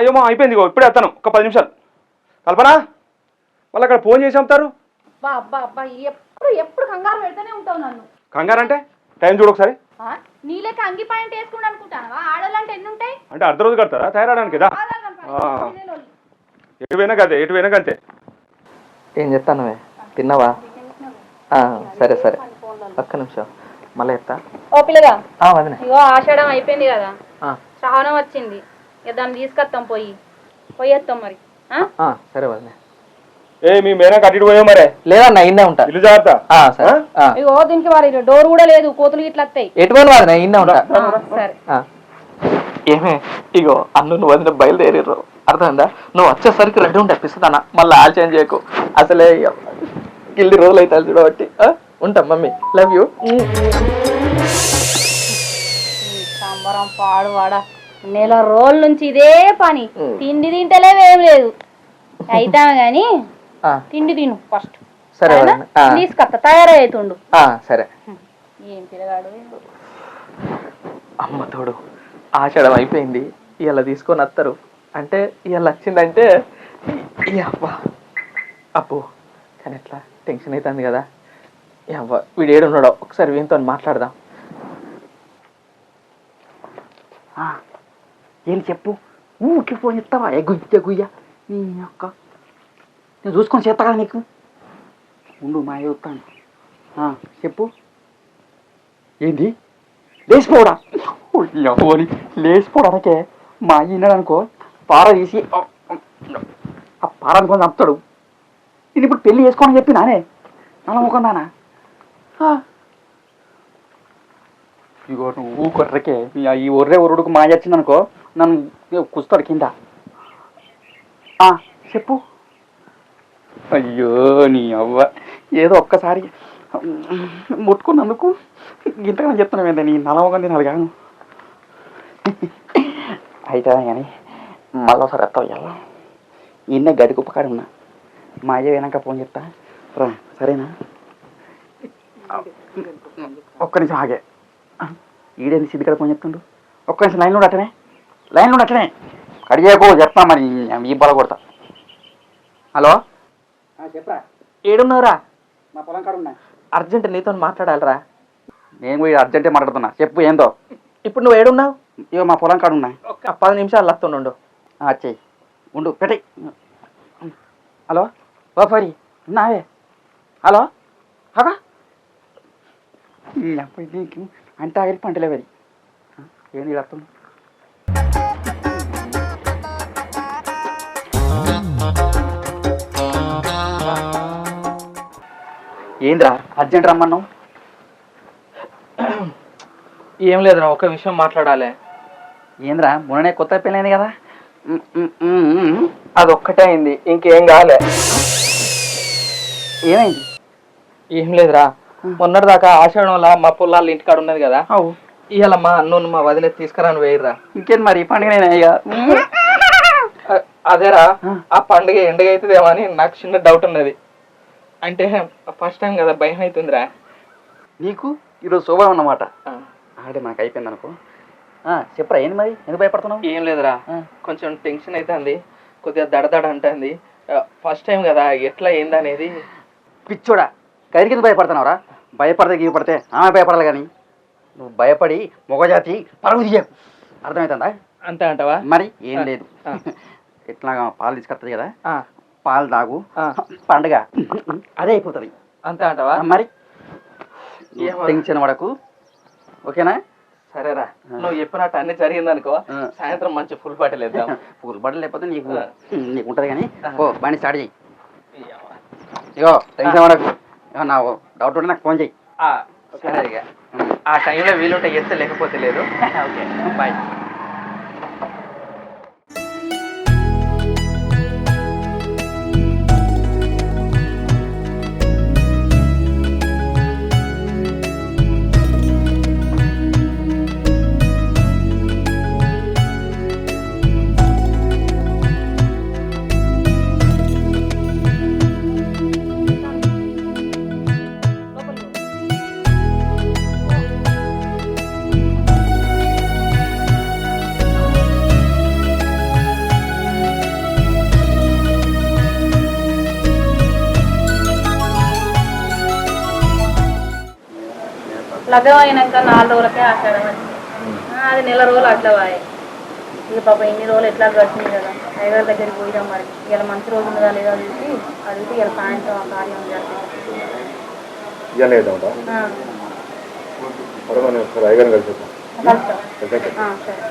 ఏమో అయిపోయింది, ఇగో ఇప్పుడే వస్తాను, ఒక 10 నిమిషాలు. కల్పన వాళ్ళు అక్కడ ఫోన్ చేసి అమ్ముతారు. అబ్బా అబ్బా అబ్బా ఎప్పుడు ఎప్పుడు కంగారు పెడతానే ఉంటావు నన్ను. కంగారు అంటే టైం చూడు ఒకసారి. నీ లెక్క అంగి పాయింట్ వేసుకుని అనుకుంటావా? ఆడోళ్ళంటే ఎన్ని ఉంటాయి? అంటే అర్ధ రోజు కడతారా తయారడానికి కదా? ఎటు పోయినా కదే, ఎటు పోయినా కంతే. ఏం చెప్తానవే, తిన్నావా? సరే సరే, ఒక్క నిమిషం మళ్ళీ చెప్తా. ఓ పిల్లగా వదిన, ఇగో ఆషాఢం అయిపోయింది కదా, శ్రావణం వచ్చింది, ఇక దాన్ని తీసుకొస్తాం పోయేస్తాం మరి. సరే వదిన. మీ మేనా కట్టి పోయా మరే? లేదన్నా ఇన్నే ఉంటా. ఇల్లు జాగ్రత్త. ఇగో దీనికి వారి డోర్ కూడా లేదు, కోతులు ఇట్లా వస్తాయి. ఎటువంటి వదిన ఇన్నే ఉంటా. సరే. ఏమే ఇగో అన్ను నువ్వు వదిన బయలుదేరారు, అర్థమైందా? నువ్వు వచ్చేసరికి రెడీ ఉంటే అప్పిస్తుందన్నా, మళ్ళీ ఆలోచన చేయకు. అసలే గిల్లి రోజులు అవుతాయి చూడబట్టి. ఉంటాం మమ్మీ, లవ్ యూ. సంబరం పాడువాడా, నెల రోజుల నుంచి ఇదే పని. తిండి తింటలేవేం లేదు, అయితామే గాని తిండి తిను ఫస్ట్. సరే తీసుకొస్తా, తయారవుతుండు. సరే. ఏం పిల్లగాడు. అమ్మ తోడు, ఆషాఢం అయిపోయింది, ఇవాళ తీసుకొని వస్తారు అంటే ఇవాళ వచ్చిందంటే అవ్వ అప్పు. కానీ ఎట్లా టెన్షన్ అవుతుంది కదా. అవ్వ వీడు ఏడున్నాడో ఒకసారి వీనితో మాట్లాడదాం. ఏం చెప్పు, ఊరికి ఫోన్ ఇస్తావా? గుయ్య గుయ్య నీ అక్క, నేను చూసుకొని చేస్తా కదా నీకు. ఉండు మా చెప్తాను. చెప్పు. ఏంది లేచిపోవడా? పోని లేచిపోవడానికే మా అయ్య విన్నాడు అనుకో, పార తీసి ఆ పార అనుకొని చంపుతాడు. నేను ఇప్పుడు పెళ్లి చేసుకోని చెప్పి నానే నమ్మకున్నానా? ఇగో నువ్వు కొర్రకే ఈ ఒర్రే ఒరుడుకు మా వచ్చింది అనుకో, నన్ను కుస్తాడు కింద. చెప్పు. అయ్యో నీ అవ్వ, ఏదో ఒక్కసారి ముట్టుకున్నందుకు ఇంతకన్నా చెప్తున్నావు ఏంటంటే నీ నలవకండి నలుగాను. అయితే కానీ మళ్ళీ ఒకసారి వస్తావు ఇవాళ. ఇన్నే గడి కుప్పకాడి ఉన్నా, మా అయ్య వెనక ఫోన్ చెప్తా రా, సరేనా? ఒక్క నిమిషం ఆగే. ఈడేంది సిద్ధికడ ఫోన్ చెప్తుండు. ఒక్క నిమిషం లైన్లో అట్టనే కడిగేకో చెప్తా మరి ఈ బల కొడతా. హలో చెప్పరా, ఏడున్నావురా? మా పొలం కాడ ఉన్నా. అర్జెంట్ నీతో మాట్లాడాలరా. నేను కూడా అర్జెంటే మాట్లాడుతున్నా, చెప్పు ఏందో. ఇప్పుడు నువ్వు ఏడున్నావు? ఇగో మా పొలం కాడ ఉన్నా. ఒక 10 నిమిషాలు వస్తుండు. వచ్చేయి, ఉండు పెట్టే. హలో ఓ ఫరి ఉన్నావే? హలో అగా నీకు అంటే ఆగిరి పంటలేవు అది ఏంది అర్థం. ఏంద్రా అర్జెంట్ రమ్మన్నావు? ఏం లేదురా, ఒక విషయం మాట్లాడాలి. ఏంద్రా మొన్ననే కొత్త పెళ్ళైంది కదా? అది ఒక్కటే అయింది, ఇంకేం కాలే. ఏమైంది? ఏం లేదురా, మొన్నటిదాకా ఆషాఢంలో మా పొలాలు ఇంటికాడ ఉన్నది కదా, ఇవాళ మా అన్ను మా వదిలే తీసుకురాని వేయరా. ఇంకేం మరి పండుగ అదేరా, ఆ పండుగ ఎండగ అవుతుందేమో అని నాకు చిన్న డౌట్ ఉన్నది. అంటే ఫస్ట్ టైం కదా, భయం అవుతుందిరా. నీకు ఈరోజు శోభం అన్నమాట. ఆడే మనకు అయిపోయింది అనుకో. చెప్పరా ఏంది మరి, ఎందుకు భయపడుతున్నావు? ఏం లేదురా, కొంచెం టెన్షన్ అవుతుంది, కొద్దిగా దడదడ అంటుంది. ఫస్ట్ టైం కదా, ఎట్లా ఏందనేది. పిచ్చోడా, కైరి కింద భయపడుతున్నావురా? భయపడితే గీపడితే ఆమె భయపడాలి కానీ నువ్వు భయపడి మొగజాతి పరుగు తీయకు, అర్థమవుతుందా? అంతే అంటావా? మరి ఏం లేదు, ఎట్లా పాలు తీసుకొస్తుంది కదా, పాలు తాగు, పండుగ అదే అయిపోతుంది. అంతే అంటావా? మరి టెన్షన్ పడకు, ఓకేనా? సరేరా, నువ్వు చెప్పినట్టు అన్ని జరిగిందనుకో, సాయంత్రం మంచి ఫుల్ బాటిల్ వేద్దాం. ఫుల్ బాటిల్ లేకపోతే నీకు ఉంటుంది కానీ ఓ బండి స్టార్ట్ చేయి. ఇగో టెన్షన్ పడకు, నా డౌట్ ఉంటే నాకు ఫోన్ చెయ్యి. సరే, ఇక ఆ టైంలో వీలుంటే చేస్తే, లేకపోతే లేదు. Okay bye. లగ్గం అయినాక 4 రోజులకే ఆషాఢం వచ్చింది. అది నెల రోజులు అట్లా వాయి. ఇక పాప ఇన్ని రోజులు ఎట్లా గడిచింది కదా, అయ్యగారి దగ్గరికి పోయినాం. మరి ఇలా మంచి రోజు ఉన్నదా లేదా చూసి అడిగితే ఇలా సాయంత్రం ఆ కార్యం జరిగింది. సరే.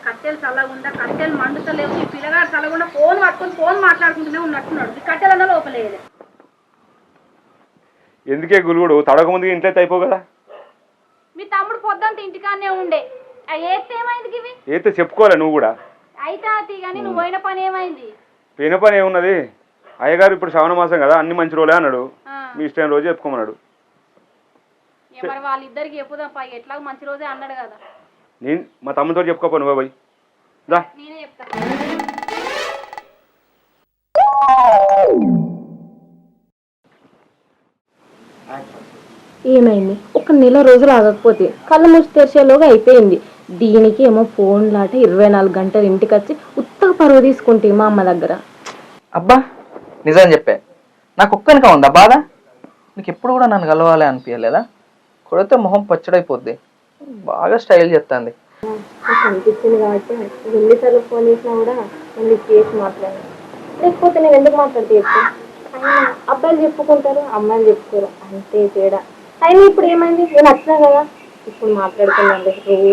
కట్టెలు చల్లకుండా కట్టెలు మండుతలేవు. ఈ పిల్లగాడు చల్లకుండా ఫోన్ పట్టుకొని ఫోన్ మాట్లాడుకుంటూనే ఉన్నట్టున్నాడు. ఈ కట్టెలన్నా లోపలేదు. ఎందుకే గులుగుడు తడక ముందు ఇంట్లో అయిపో కదా. మీ తమ్ముడు పొద్దుంత ఇంటికానే ఉండే. ఏస్తే ఏమైంది ఇవి? ఏతే చెప్పుకోలే నువ్వు కూడా. అయితే అది కానీ నువ్వు పోయిన పని ఏమైంది? పోయిన పని ఏమున్నది, అయ్యగారు ఇప్పుడు శ్రావణ మాసం కదా అన్ని మంచి రోజులే అన్నాడు. మీ ఇష్టం రోజు చెప్పుకోమన్నాడు. మరి వాళ్ళిద్దరికి చెప్పుదాం పై ఎట్లా మంచి రోజే అన్నాడు కదా. నేను మా తమ్ముతో చెప్పుకోపో నువ్వు పోయి దా. నేనే చెప్తా. ఏమైంది? ఒక నెల రోజులు ఆగకపోతే కళ్ళు మూసి తెరిచేలోగా అయిపోయింది. దీనికి ఏమో ఫోన్ లాట 24 గంటలు ఇంటికి వచ్చి ఉత్తగా పరువు తీసుకుంటే మా అమ్మ దగ్గర. అబ్బా నిజం చెప్పే, నాకు ఒక్కనికా ఉందా బాధ? నీకు ఎప్పుడు కూడా నన్ను కలవాలి అనిపించలేదా? కొడితే మొహం పచ్చడైపోద్ది. బాగా స్టైల్ చెప్తాంది. అనిపించింది కాబట్టి ఎన్నిసార్లు ఫోన్ చేసినా కూడా నేను చేసి మాట్లాడాను. లేకపోతే నేను ఎందుకు మాట్లాడితే చెప్పు. అబ్బాయిలు చెప్పుకుంటారు, అమ్మాయిలు చెప్పుకోరు, అంతే తేడా. అయినా ఇప్పుడు ఏమైంది? నేను వచ్చినా కదా, ఇప్పుడు మాట్లాడుతున్నాను రోజు.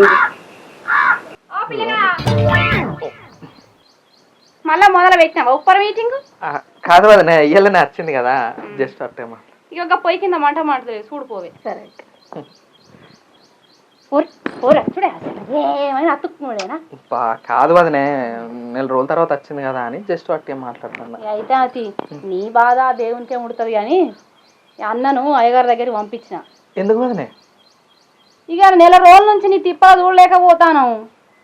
మళ్ళా మొదలు పెట్టినావా ఉప్పర్ మీటింగ్? కాదు వదినే, ఇయ్యాలనే వచ్చింది కదా, జస్ట్ అట్టేమా. ఇక పొయ్యి కింద మంట మాడలేదు చూడిపోవే. సరే ఏమైనా అతుక్కున్నాడేనా? కాదు వదినే, నెల రోజుల తర్వాత వచ్చింది కదా అని జస్ట్ అట్టే మాట్లాడుతున్నా. అయితే అది నీ బాధ దేవునికే ముడుతుంది కానీ అన్నను అయ్యగారి దగ్గరికి పంపించిన. ఎందుకు వదినే? ఇక నెల రోజుల నుంచి నీ తిప్ప చూడలేకపోతాను.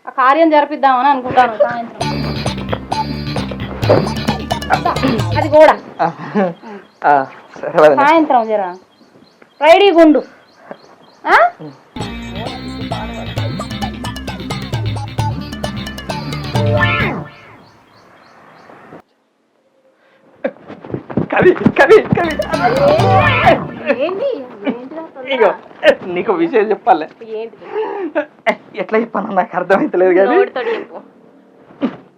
ఆ కార్యం జరిపిద్దామని అనుకుంటాను. సాయంత్రం అది కూడా సాయంత్రం జరా రెడీ గుండు. నీకు విషయం చెప్పాలి. ఎట్లా చెప్పాను నాకు అర్థమైతలేదు కానీ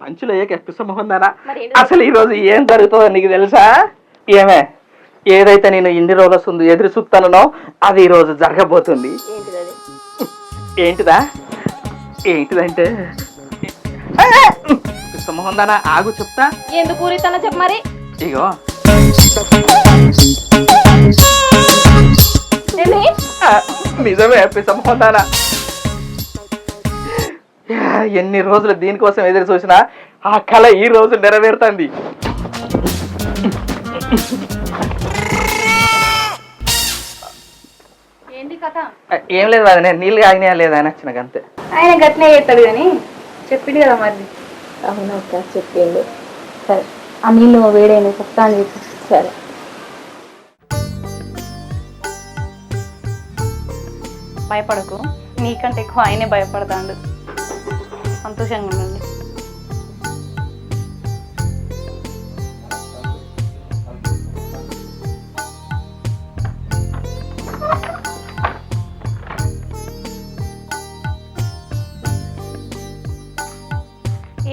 పంచులో ఎప్పిసమోహందానా అసలు ఈ రోజు ఏం జరుగుతుందో నీకు తెలుసా? ఏమే, ఏదైతే నేను ఇన్ని రోజుల ముందు ఎదురు చూస్తానో అది ఈ రోజు జరగబోతుంది. ఏంటిదా? ఏంటిదంటే పిస్తమోహందానా ఆగు చెప్తా. ఎందుకు ఊరితన చెప్ప మరి. ఇగో నిజమే పిస్తమోహందానా, ఎన్ని రోజులు దీనికోసం ఎదురు చూసినా ఆ కళ ఈ రోజు నెరవేరుతుంది. ఏంటి కథ? ఏం లేదు అది, నేను నీళ్ళు ఆగినా లేదా అని వచ్చిన అంతే. ఆయన గట్నే చేస్తాడు కానీ చెప్పింది కదా మరి. అవునక్క చెప్పిండు. సరే ఆ నీళ్ళు వేడైనా చెప్తాను చెప్పి. సరే భయపడకు, నీకంటే ఎక్కువ ఆయనే భయపడతాడు. సంతోషంగా ఉండండి.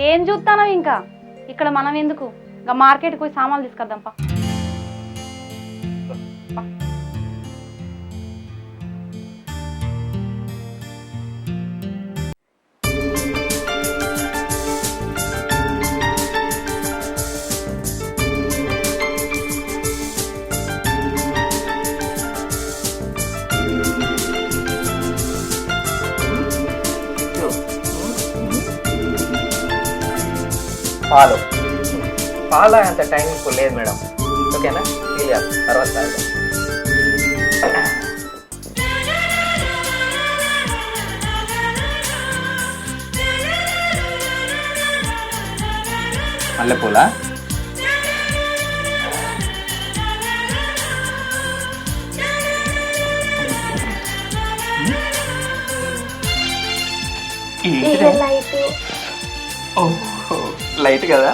ఏం చూస్తానో ఇంకా ఇక్కడ మనం ఎందుకు, ఇంకా మార్కెట్కి పోయి సామాన్లు తీసుకొద్దాంపా. పాల అంత టైం ఇప్పుడు లేదు మేడం. ఓకేనా? క్లియర్, తర్వాత తాగుదాం. మల్లెపూల లైట్ కదా.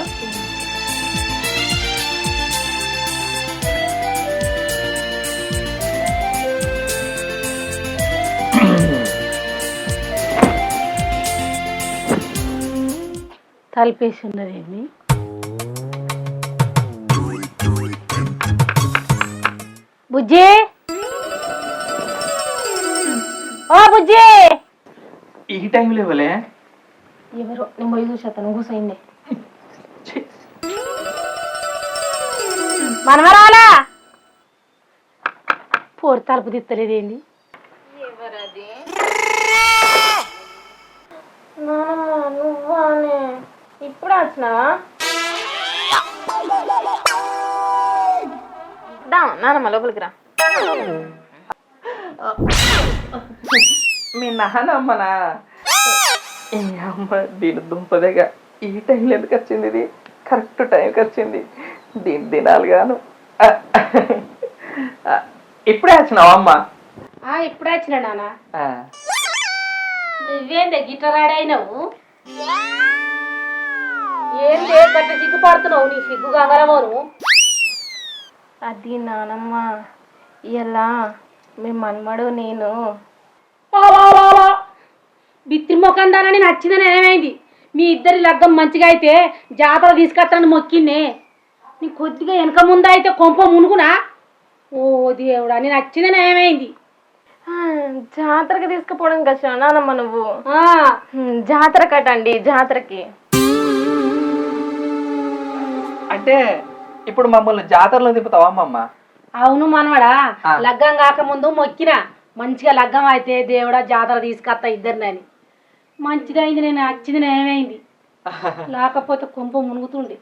కలిపేసి ఉన్నదేమి బుజ్జి ఓ బుజ్జి ఈ టైంలో ఇవ్వలే ఎవరో నేను పోయి చూసేస్తాను కూసైంది మనవరాలా పోరు తలుపు తిత్తలేదేంది ఎవరది నువ్వానే ఇప్పుడు వచ్చినావా నానమ్మ లోపలికి రా మీ నాన్నమ్మనా ఈ అమ్మ దీని దుంపదేగా ఈ టైంలో ఎందుకు వచ్చింది ఇది కరెక్ట్ టైంకి వచ్చింది దీని దినాలు గాను ఇప్పుడే వచ్చినావా అమ్మ ఇప్పుడే వచ్చినా నాన్న నువ్వేందే గిట్ల రాడైనావు ఏందే గట్ట సిగ్గుపడుతున్నావు నీ సిగ్గు గంగరమోను అది నానమ్మ ఇలా మీ మన్మడు నేను బిత్తి మొకందానని నచ్చిందని ఏమైంది మీ ఇద్దరి లగ్గం మంచిగా అయితే జాతర తీసుకొస్తానని మొక్కిన్నే నీ కొద్దిగా వెనక ముందు అయితే కొంప మునుగునా ఓ దేవుడా నేను నచ్చిందని ఏమైంది జాతరకి తీసుకుపోవడం కదా నానమ్మ నువ్వు జాతర కట్టండి జాతరకి అంటే ఇప్పుడు మమ్మల్ని జాతరలో తిప్పుతావా అమ్మమ్మ అవును మనవడా లగ్గం కాకముందు మొక్కినా మంచిగా లగ్గం అయితే దేవుడా జాతర తీసుకొస్తా ఇద్దరిని మంచిగా అయింది నేను నచ్చింది ఏమైంది లేకపోతే కొంప మునుగుతుండే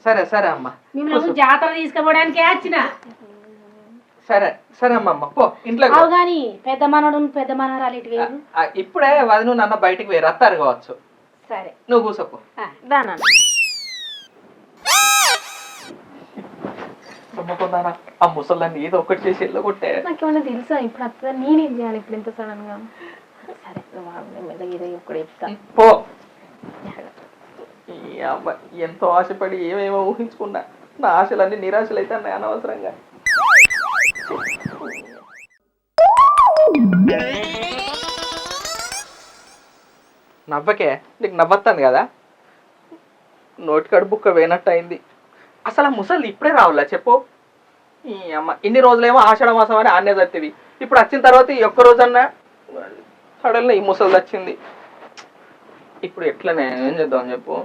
సరే సరే అమ్మ మిమ్మల్ని జాతర తీసుకుపోవడానికే వచ్చిన సరే సరే అమ్మమ్మ పో ఇంట్లో అవు గాని పెద్ద మనవడు పెద్ద మనవరాలు ఇటు వేరు ఇప్పుడే వదిన నాన్న బయటికి వేరు వస్తారు కావచ్చు సరే నువ్వు కూసపో దానా నమ్మకుందానా ఆ ముసలాన్ని ఏదో ఒకటి చేసి వెళ్ళగొట్టే నాకేమన్నా తెలుసా ఇప్పుడు అత్త నేనేం చేయాలి ఇప్పుడు ఇంత సడన్ గా సరే మెల్లగా ఇప్పుడు చెప్తా పో ఈ అమ్మ ఎంతో ఆశపడి ఏమేమో ఊహించుకున్నా నా ఆశలన్నీ నిరాశలు అయితే అన్నాయి అనవసరంగా నవ్వకే నీకు నవ్వొస్తాను కదా నోటికాడు బుక్క వేయనట్టు అయింది అసలు ఆ ముసలి ఇప్పుడే రావాలా చెప్పు ఈ అమ్మ ఇన్ని రోజులేమో ఆషాఢ మాసం అని ఆనే చచ్చేది ఇప్పుడు వచ్చిన తర్వాత ఈ ఒక్క రోజన్నా సడన్గా ఈ ముసలి వచ్చింది ఇప్పుడు ఎట్లనే ఏం చేద్దాం చెప్పు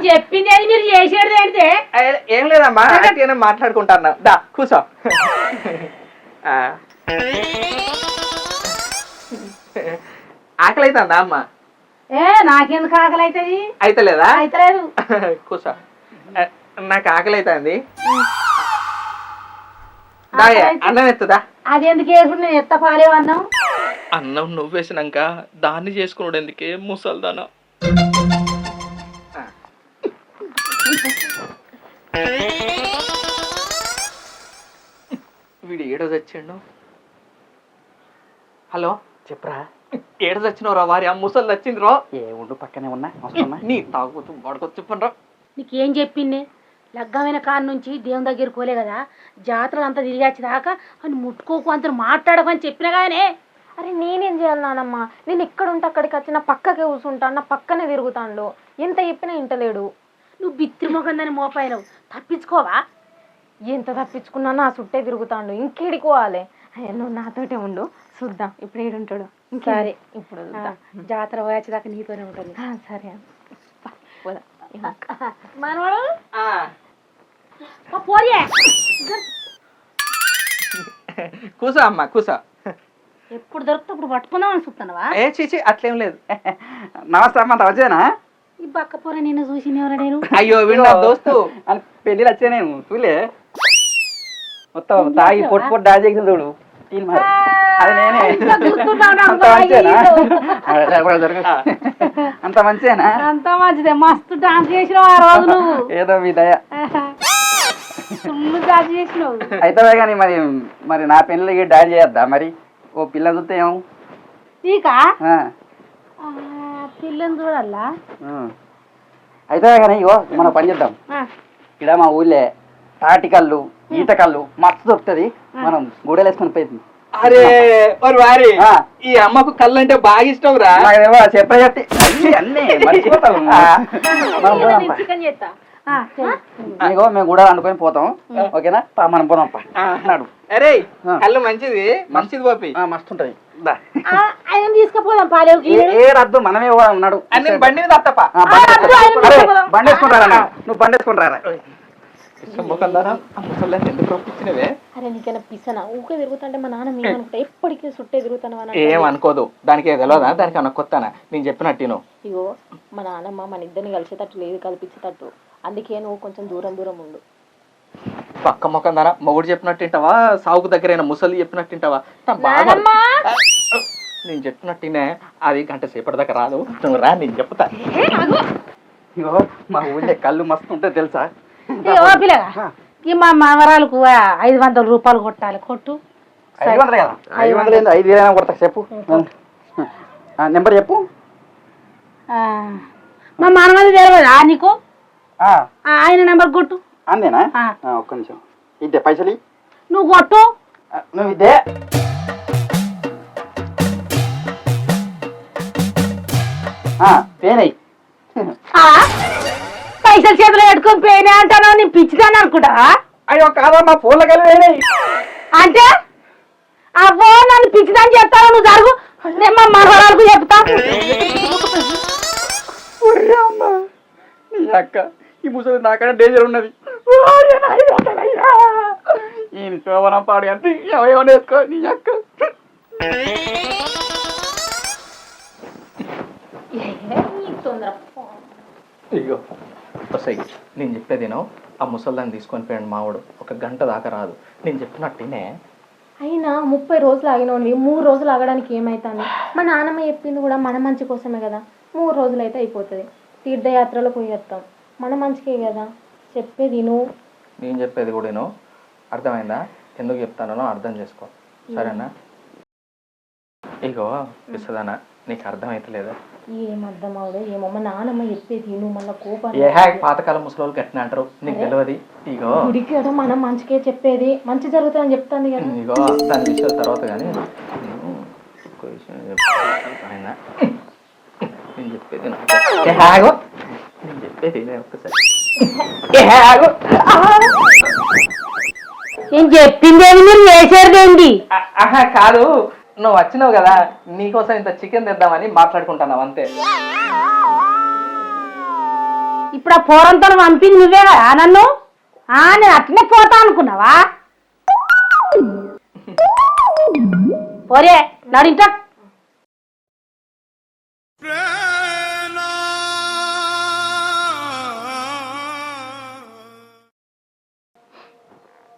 చెప్పింది మీరు చేసేది ఏంటే ఏం లేదమ్మా నేను మాట్లాడుకుంటాను దా కూర్చో ఆకలి అవుతుందా అమ్మ నాకెందుకు ఆకలి అవుతుంది అయితే లేదా అయితలేదు కూర్చో నాకు ఆకలి అవుతుంది దాయ అన్నం ఎత్తుదా అదెందుకు వేసుకుని నేను ఎత్త పాలేవన్నాం అన్నం నువ్వు వేసినాక దాన్ని చేసుకున్నాడు ఎందుకే ముసల్దానా వీడు ఏడో చచ్చిండు హలో చెప్పరా ఏడో చచ్చినవరా వారి ఆ ముసలి వచ్చింది రో ఏ ఉండు పక్కనే ఉన్నా వస్తున్నా నీ తాగుతూ వాడుకొచ్చి చెప్పండి రా నీకేం చెప్పింది లగ్గమైన కాడ నుంచి దేవుని దగ్గర పోలే కదా జాతరలు అంతా తిరిగి వచ్చేదాకా అని ముట్టుకోకు అంత మాట్లాడకని చెప్పినా కానీ అరే నేనేం చేయాలి నానమ్మ నేను ఎక్కడ ఉంటే అక్కడికి వచ్చి నా పక్కకే కూర్చుంటాను నా పక్కనే తిరుగుతాను ఎంత చెప్పినా ఇంటలేడు నువ్వు బిత్తి మొగందని మోపాయినవు తప్పించుకోవా ఎంత తప్పించుకున్నా నా చుట్టే తిరుగుతాడు ఇంకేడికోవాలి నువ్వు నాతోటే ఉండు చూద్దాం ఇప్పుడు ఏడుంటాడు సరే ఇప్పుడు జాతర వచ్చేదాకా నీతోనే ఉంటుంది సరే మనవాడు పోరియే కూసో అమ్మ కూసో ఎప్పుడు దొరికితే అప్పుడు పట్టుకుందామని చూస్తున్నావా ఏ చీచి అట్లేం లేదు నమస్తే అమ్మ అంత వచ్చేనా ఈ బక్క పోర నిన్ను చూసి ఎవరా నేను అయ్యో వీడు నా దోస్తు అని పెళ్ళిళ్ళు వచ్చా నేను చూలే మొత్తం తాగి పొట్టు పొట్టు డాన్స్ చేసిన చూడు అది నేనే అంత మంచిదేనా అంత మంచిదేనా అంత మంచిదే మస్తు డాన్స్ చేసినావు ఆ రోజు నువ్వు ఏదో మీ దయ ఫుల్ డాన్స్ చేసినావు అయితే కానీ మరి మరి నా పెళ్ళికి డాన్స్ చేయొద్దా మరి ఓ పిల్లని చూస్తే ఏమో నీకా పిల్లని చూడాలా అయితే కానీ ఇగో మనం పని చేద్దాం ఇక్కడ మా ఊళ్ళే తాటి కళ్ళు ఈత కళ్ళు మస్తు దొరుకుతుంది మనం గూడెలు వేసుకొని పోయింది అరే మరి వారి ఆ. ఈ అమ్మకు కళ్ళు అంటే బాగా ఇష్టం రా. చెప్పటి అన్నీ మర్చిపోతాం. మనం పోదాంపా. చికెన్ చేస్తా ఇగో మేము కూడా అనుకొని పోతాం. ఓకేనా మనం పోదాంపా. నాడు అరే కళ్ళు మంచిది మంచిది పోపి మస్తు ఉంటది. ఆయన తీసుకుపోదాం పాలేవుకి ఏ రద్దు మనమే పోదాం. నాడు అన్ని బండి మీద అత్తపా బండి వేసుకుంటారా? నువ్వు బండి వేసుకుంటారా? ముసల్లాన్ని ఎందుకు పంపించినవే? అరే నీకైనా పిసనా ఊకే తిరుగుతుంటే మా నాన్న మేము అనుకుంటా ఎప్పటికీ సుట్టే తిరుగుతాను అని ఏమనుకోదు. దానికి తెలియదా? దానికి అన్న కొత్తనా? నేను చెప్పినట్టు నువ్వు ఇగో మా నాన్నమ్మ మన ఇద్దరిని కలిసేటట్టు లేదు, కల్పించేటట్టు. అందుకే నువ్వు కొంచెం దూరం దూరం ఉండు. పక్క మొక్కం దానా మొగుడు చెప్పినట్టు వింటావా? సాగుకు దగ్గరైన ముసలి చెప్పినట్టు వింటావా? బాగా నేను చెప్పినట్టునే అది గంట సేపటి దాకా రాదు. నువ్వు రా, నేను చెప్తా. ఇగో మా ఊళ్ళో కళ్ళు మస్తు ఉంటుంది తెలుసా? పిల్లగా ఈ మా మనవరాలకు 500 రూపాయలు కొట్టాలి. కొట్టు 500 కదా? 500 ఏంది? 5,000 కొడతా. చెప్పు నెంబర్ చెప్పు. మా మనవది తెలియదా నీకు? ఆ, ఆయన నెంబర్ కొట్టు. అందేనా? ఒక్క నిమిషం. ఇద్దే పైసలు. నువ్వు కొట్టు. నువ్వు ఇద్దే. పేనై పైసలు చేతిలో పెట్టుకొని పోయినా అంటాను. నేను పిచ్చిదాన్ని అనుకుంటావా? అయ్యో కాదా, మా ఫోన్లోకి వెళ్ళి పోయినాయి. అంటే అవ్వో నన్ను పిచ్చిదాన్ని చెప్తావు. నువ్వు జరుగు, నేను మా మనవరాలకు చెప్తా. నీ అక్క ఈ ముసలి నాకన్నా డేంజర్ ఉన్నది. ఈయన శోభనం పాడు అంటే ఏమైనా వేసుకో నీ అక్క. ఇగో వస్తాయి. నేను చెప్పేదేనో ఆ ముసల్దాన్ని తీసుకొని పోయాడు మావాడు. 1 గంట దాకా రాదు. నేను చెప్పినట్టునే. అయినా 30 రోజులు ఆగినవి 3 రోజులు ఆగడానికి ఏమైతుంది? మా నాన్నమ్మ చెప్పింది కూడా మన మంచి కోసమే కదా. 3 రోజులు అయితే అయిపోతుంది. తీర్థయాత్రలో పోయేస్తాం, మన మంచికే కదా చెప్పేది. నువ్వు నేను చెప్పేది కూడా నేను అర్థమైందా? ఎందుకు చెప్తానో అర్థం చేసుకో, సరేనా? ఇగో ఇస్తుందనా, నీకు అర్థమైతలేదా? ఏం అర్థం అవదు ఏమో. మా నాన్నమ్మ చెప్పేది నువ్వు మళ్ళీ కోపం. పాతకాలం ముసలి గట్టిన అంటారు, నీకు తెలియదు. ఇగో గుడికి కదా మనం మంచికే చెప్పేది, మంచి జరుగుతుందని చెప్తాను కదా. ఇగో దాని విషయం తర్వాత కానీ ఇంకో విషయం చెప్తాను. నేను చెప్పేది నేను చెప్పేది ఒక్కసారి. నేను చెప్పిందేమి మీరు చేసేదేంటి? కాదు, నువ్వు వచ్చినావు కదా, నీకోసం ఇంత చికెన్ తెద్దామని మాట్లాడుకుంటున్నావు అంతే. ఇప్పుడు ఆ పోరంతో పంపింది నువ్వే కదా నన్ను. నేను అట్లనే పోతా అనుకున్నావా? పోరే నడింట.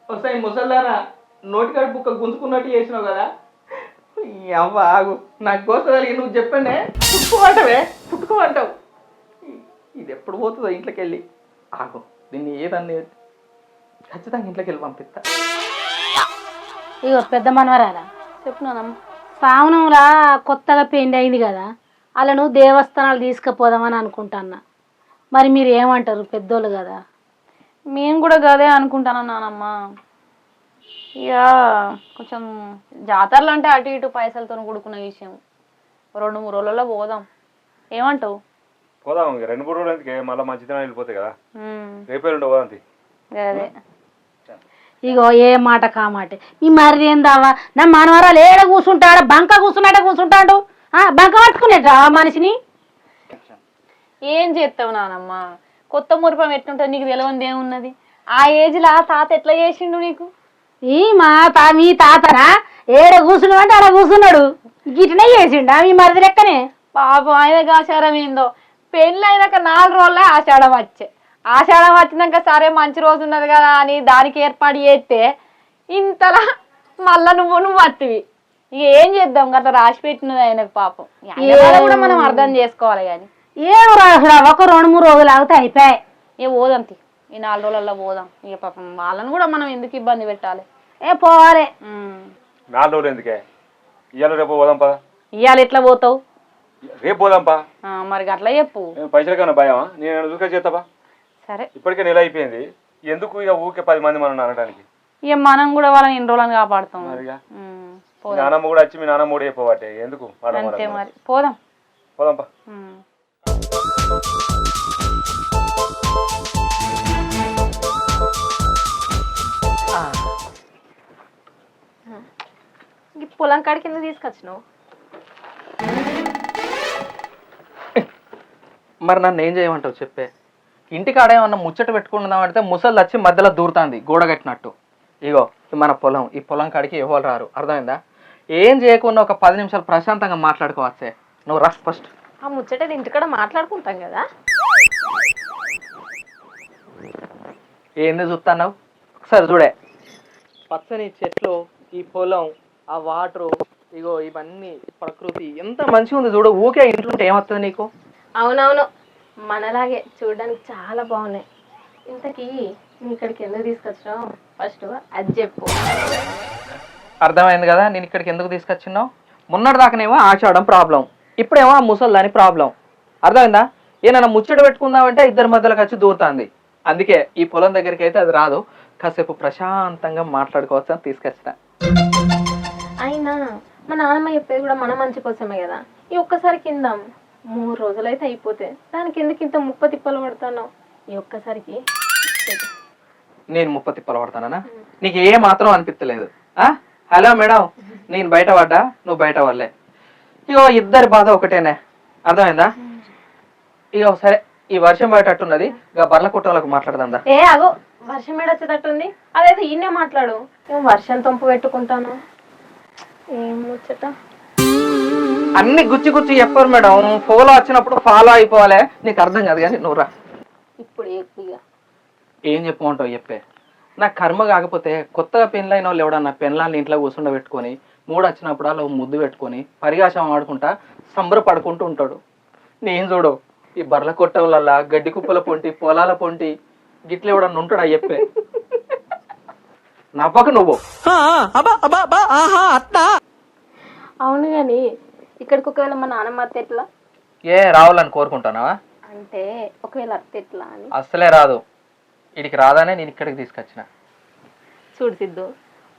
వస్తాయి ముసల్లారా, నోటికాడ బుక్క గుంజుకున్నట్టు చేసినావు కదా. అవ్వ ఆగు, నాకు కోసం కలిగి నువ్వు చెప్పండి. పుట్టుకోమంటావు. ఇది ఎప్పుడు పోతుందో ఇంట్లోకి వెళ్ళి. ఆగు, దీన్ని ఏదన్నీ ఖచ్చితంగా ఇంట్లోకి వెళ్ళి పంపిస్తా. ఇగో పెద్ద మనవరాలా చెప్పున్నానమ్మ. పావనంలా కొత్తగా పెండి అయింది కదా, అలా నువ్వు దేవస్థానాలు తీసుకుపోదామని అనుకుంటున్నా. మరి మీరు ఏమంటారు? పెద్దోళ్ళు కదా. మేము కూడా గదే అనుకుంటాను నానమ్మ. ఇక కొంచెం జాతరలు అంటే అటు ఇటు పైసలతో కూడుకున్న విషయం. 2-3 రోజులలో పోదాం, ఏమంటావు? పోదాం. 2-3 రోజులు ఎందుకే, మళ్ళీ మంచిదనం వెళ్ళిపోతాయి కదా. రేపే ఉండే పోదాంతి. అదే ఇగో ఏ మాట కామాటే మీ మరి ఏందావా? నా మనవరాలు ఏడ కూర్చుంటాడు, బంక కూర్చుంటాడు. బంక పట్టుకునేట మనిషిని. ఏం చేస్తావు నానమ్మ? కొత్త మురిపం ఎట్లుంటుంది నీకు తెలియంది ఏమున్నది? ఆ ఏజ్లో తాత ఎట్లా చేసిండు నీకు? మీ తాతనా ఏడ కూర్చున్నావు అంటే ఆడ కూర్చున్నాడు, గిట్నే చేసిండా మీ మరిది లెక్కనే. పాపం ఆయన ఆచారం ఏందో, పెళ్ళి అయినాక 4 రోజులే ఆషాఢం వచ్చే. ఆషాఢం వచ్చినాక సరే మంచి రోజు ఉన్నది కదా అని దానికి ఏర్పాటు చేస్తే ఇంతలా మళ్ళా నువ్వు వత్తివి. ఇక ఏం చేద్దాం, గట్లా రాసి పెట్టినది ఆయనకు పాపం. కూడా మనం అర్థం చేసుకోవాలి. కానీ ఏం రాసుడా, ఒక 2-3 రోజులు ఆగితే అయిపోయాయి. ఇక పోదాంతి, ఈ 4 రోజులలో పోదాం. ఇక పాపం వాళ్ళని కూడా మనం ఎందుకు ఇబ్బంది పెట్టాలి? పోవాలి. 4 రోజులు ఎందుకే, ఇవాళ రేపు పోదాంపా. ఇవాళ ఎట్లా పోతావు? రేపు పోదాంపా. మరి అట్లా చెప్పు. పైసలు కన్నా భయమా? నేను చూసుకొని చేస్తాపా. సరే, ఇప్పటికే నెల అయిపోయింది, ఎందుకు ఇక ఊకే 10 మంది మనం అనడానికి. ఇక మనం కూడా వాళ్ళని 2 రోజులను కాపాడుతాం. మీ నాన్నమ్మ కూడా వచ్చి మీ నాన్నమ్మ కూడా అయిపోవట్టే ఎందుకు అంతే మరి పోదాం. పోదాంపా. ఈ పొలం కాడి కింద తీసుకొచ్చినావు. మరి నన్ను ఏం చేయమంటావు చెప్పే? ఇంటికాడ ఏమన్నా ముచ్చట పెట్టుకుందాం అంటే ముసలు వచ్చి మధ్యలో దూరుతుంది గోడ కట్టినట్టు. ఇగో మన పొలం, ఈ పొలం కాడికి ఎవరు రారు, అర్థమైందా? ఏం చేయకుండా ఒక 10 నిమిషాలు ప్రశాంతంగా మాట్లాడుకోవచ్చే. నువ్వు రా ఫస్ట్. ఆ ముచ్చట ఇంటికాడ మాట్లాడుకుంటాం కదా. ఏంది చూస్తున్నావు? ఒకసారి చూడే, పచ్చని చెట్లు, ఈ పొలం, ఆ వాటరు, ఇగో ఇవన్నీ ప్రకృతి ఎంత మంచిగా ఉంది చూడు. ఊకే ఇంట్లో ఏమవుతుంది నీకు? అవునవును, మనలాగే చూడడానికి చాలా బాగున్నాయి. ఇంతకీ నీ ఇక్కడికి ఎందుకు తీసుకొచ్చినావు ఫస్ట్ అది చెప్పు. అర్థమైంది కదా నేను ఇక్కడికి ఎందుకు తీసుకొచ్చినావు? మొన్నటి దాకానేమో ఆచాడం ప్రాబ్లం, ఇప్పుడేమో ఆ ముసల్దాని ప్రాబ్లం. అర్థమైందా? ఏమన్నా ముచ్చట పెట్టుకుందామంటే ఇద్దరి మధ్యలోకి వచ్చి దూరుతుంది. అందుకే ఈ పొలం దగ్గరికి అయితే అది రాదు, కాసేపు ప్రశాంతంగా మాట్లాడుకోవచ్చు అని తీసుకొచ్చిన. అయినా మా నాన్నమ్మ చెప్పేది కూడా మన మంచి కోసమే కదా. ఈ ఒక్కసారి కిందాం 3 రోజులైతే అయిపోతే దానికి ఎందుకు ఇంత ముప్ప తిప్పలు పడతాను? ఈ ఒక్కసారికి నేను 30 తిప్పలు పడతానా? నీకు ఏ మాత్రం అనిపించలేదు? హలో మేడం, నేను బయట పడ్డా, నువ్వు బయట పడలే. ఇగో ఇద్దరి బాధ ఒకటేనే, అర్థమైందా? ఇగో సరే, ఈ వర్షం బయటట్టున్నది, ఇక బర్ల కుట్టాలకు మాట్లాడదా? ఏ అగో వర్షం ఏడొచ్చేటట్టుంది, అదైతే ఈయనే మాట్లాడు. ఏం వర్షం తొంపు పెట్టుకుంటాను, ఏం ముచ్చట. అన్ని గుచ్చి గుచ్చి చెప్పారు మేడం, ఫోలో వచ్చినప్పుడు ఫాలో అయిపోవాలి. నీకు అర్థం కాదు కానీ నువ్వు రా. ఇప్పుడు ఎక్కువ ఏం చెప్పమంటావు చెప్పే? నా కర్మ కాకపోతే కొత్తగా పెళ్ళైన వాళ్ళు ఎవడన్నా పెళ్ళాన్ని ఇంట్లో కూర్చుండబెట్టుకొని 3 వచ్చినప్పుడు అలా ముద్దు పెట్టుకొని పరిగాశం ఆడుకుంటా సంబరపడుకుంటూ ఉంటాడు. నేను చూడు ఈ బర్ల కొట్టవులల్లా గడ్డి కుప్పల పొంటి, పొలాల పొంటి గిట్ల ఎవడన్నా ఉంటాడా చెప్పే? నవ్వకు నువ్వు. అవును కానీ ఇక్కడికి ఒకవేళ మా నాన్నమ్మ అత్త ఎట్లా? ఏ రావాలని కోరుకుంటానావా? అంటే ఒకవేళ అత్త ఎట్లా అని. అస్సలే రాదు, ఇడికి రాదానే నేను ఇక్కడికి తీసుకొచ్చిన. చూడు సిద్ధు,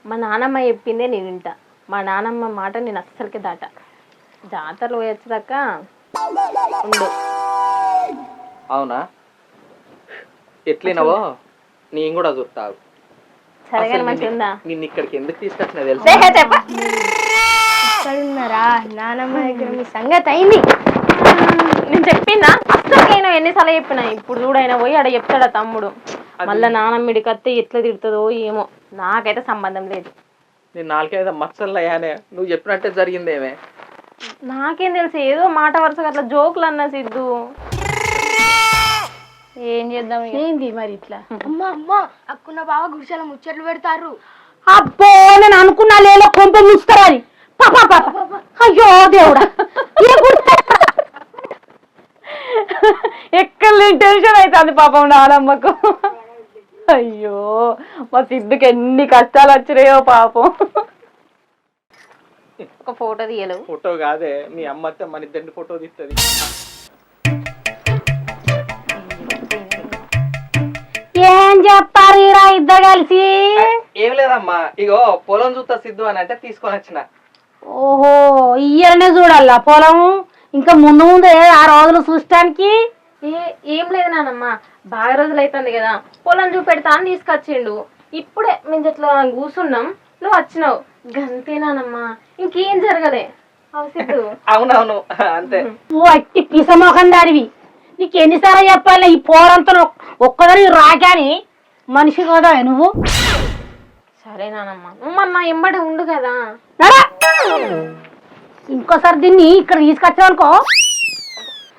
మా నాన్నమ్మ చెప్పిందే నేను వింటా, మా నాన్నమ్మ మాట నేను అస్సలకి దాట. జాతరలు పోయొచ్చాక ఉండు. అవునా? ఎట్లినవో నేను కూడా చూస్తావు. సరే కానీ మంచిగా ఉందా? నిన్ను ఇక్కడికి ఎందుకు తీసుకొచ్చిన తెలుసా? ఉన్నారా నానమ్మ దగ్గర మీ సంగతి అయింది. నేను చెప్పిందా అస్సలకైనా ఎన్నిసార్లు చెప్పినా. ఇప్పుడు చూడైనా పోయి ఆడ చెప్తాడా తమ్ముడు, మళ్ళా నానమ్మిడికి అత్తే ఎట్లా తిడుతుందో ఏమో, నాకైతే సంబంధం లేదు. నేను 4-5 మచ్చలు అయ్యానే, నువ్వు చెప్పినట్టే జరిగిందేమే. నాకేం తెలుసు, ఏదో మాట వరుసగా అట్లా జోకులు అన్నా సిద్ధు. ఏం చేద్దాం? ఏంది మరి ఇట్లా? అమ్మ అక్కున్న బావ గుడిసెల ముచ్చట్లు పెడతారు. అబ్బో నేను అనుకున్నా లేలో కొంప ముస్తారని. అయ్యో దేవుడా, ఎక్కడ లేని టెన్షన్ అవుతుంది పాపం నానమ్మకు. అయ్యో మా సిద్ధుకి ఎన్ని కష్టాలు వచ్చినాయో పాపం. ఒక ఫోటో తీయలేవు? ఫోటో కాదే, మీ అమ్మ అత్తే మన ఇద్దరిని ఫోటో తీస్తుంది. ఏం చెప్తారు ఈరా ఇద్దరు కలిసి? ఏం లేదమ్మా, ఇగో పొలం చూస్తా సిద్ధు అని అంటే తీసుకొని వచ్చిన. ఓహో ఇయ్యనే చూడాలా పొలం? ఇంకా ముందు ముందు 6 రోజులు చూడటానికి. ఏం లేదు నానమ్మ, బాగా రోజులు అవుతుంది కదా, పొలం చూపెడతా అని తీసుకొచ్చిండు. ఇప్పుడే మేము ఇట్లా కూర్చున్నాం, నువ్వు వచ్చినావు, గంతేనానమ్మా, ఇంకేం జరగలే. సిద్ధు అవునవును అంతే. ఓ అట్టి పిసమోహం దానివి, నీకు ఎన్నిసార్లు చెప్పాలి ఈ పోరంతో ఒక్కదాని రాగాని మనిషి కదా నువ్వు. సరే నానమ్మ, నువ్వు మన ఎంబడి ఉండు కదా. ఇంకోసారి దీన్ని ఇక్కడ తీసుకొచ్చావనుకో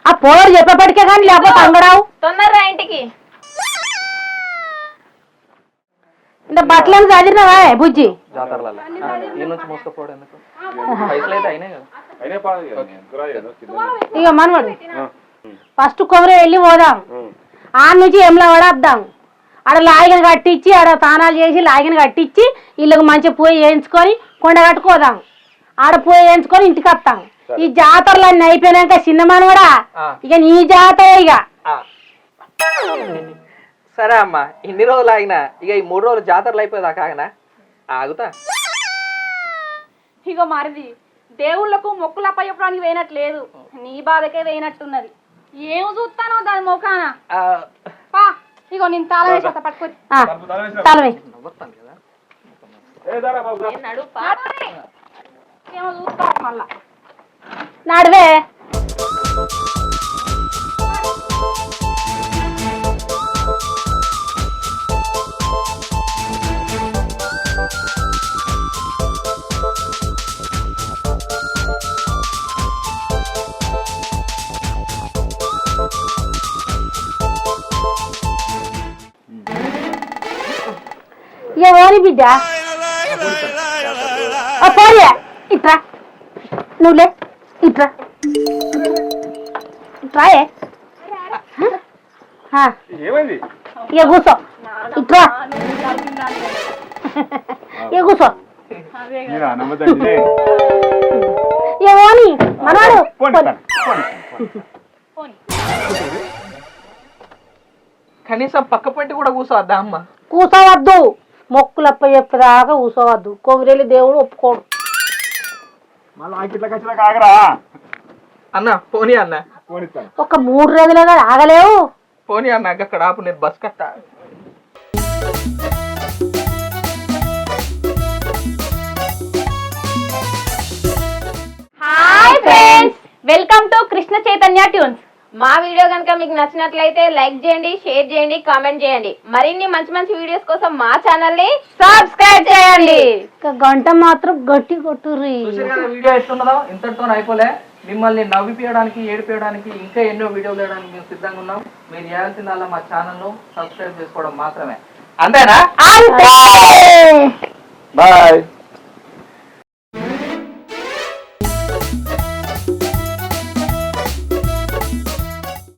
ఆ పోరు చెప్పేపటికే కానీ లేకపోతే అంగడావు. తొందరరా ఇంటికి. ఇంత బట్టలను చదివినావా బుజ్జి? జాతరలలో ఈ నుంచి మోసుకపోవడం ఎందుకు? పైసలు అయితే అయినాయి కదా. ఇక మనవాడు ఫస్ట్ కొమర వెళ్ళి పోదాం, ఆడ నుంచి ఏమలా వడద్దాం. ఆడ లాగిన కట్టించి ఆడ తానాలు చేసి లాగిన కట్టించి వీళ్ళకి మంచిగా పోయి వేయించుకొని కొండ కట్టుకోదాం. ఆడ పోయి వేయించుకొని ఇంటికి వస్తాం. ఈ జాతరలు అన్నీ అయిపోయినాక చిన్న మనవడా ఇక నీ జాతర. ఇక సరే అమ్మా, ఇన్ని రోజులు ఆగినా, ఇక ఈ 3 రోజులు జాతరలు అయిపోయేదాకా ఆగనా? ఆగుతా. ఇగో మరిది దేవుళ్ళకు మొక్కులు అప్పయ్యడానికి వేయనట్లేదు నీ బాధకే వేయనట్టున్నది ఏం చూస్తానో దాని మొఖాన పా ఇగో నేను తాళం వేసేస్తా పట్టుకొని తాళం వేయి ఏమో చూస్తా మళ్ళా నడువే ఎవరి బిడ్డ పోలే ఇట్రా నువ్వులే ఇట్రా ఇట్రాయే ఏమైంది ఇక కూర్చో ఇట్రా ఇక కూర్చో ఏమోని మనవాడు కనీసం పక్క పంటి కూడా కూర్చోవద్దా అమ్మ కూర్చోవద్దు మొక్కులప్ప చెప్పేదాకా కూర్చోవద్దు కొమిరెల్లి దేవుడు ఒప్పుకోడు అన్న పోనీ అన్న ఒక 3 రోజులుగా ఆగలేవు పోనీ అన్న అక్కడ ఆపు నేను bus Katta hi friends welcome to Krishna Chaitanya tunes మా వీడియో కనుక మీకు నచ్చినట్లయితే లైక్ చేయండి షేర్ చేయండి కామెంట్ చేయండి మరిన్ని మంచి మంచి వీడియోస్ కోసం మా ఛానల్ ని సబ్స్క్రైబ్ చేయండి గంట మాత్రం గట్టి కొట్టుర్రి వీడియో ఎట్లున్నదో ఇంతటితో అయిపోలే మిమ్మల్ని నవ్విపియడానికి ఏడిపియడానికి ఇంకా ఎన్నో వీడియోలు వేయడానికి మేము సిద్ధంగా ఉన్నాం మీరు చేయాల్సిందల్లా మా ఛానల్ సబ్స్క్రైబ్ చేసుకోవడం మాత్రమే అంతేనా అంతే బాయ్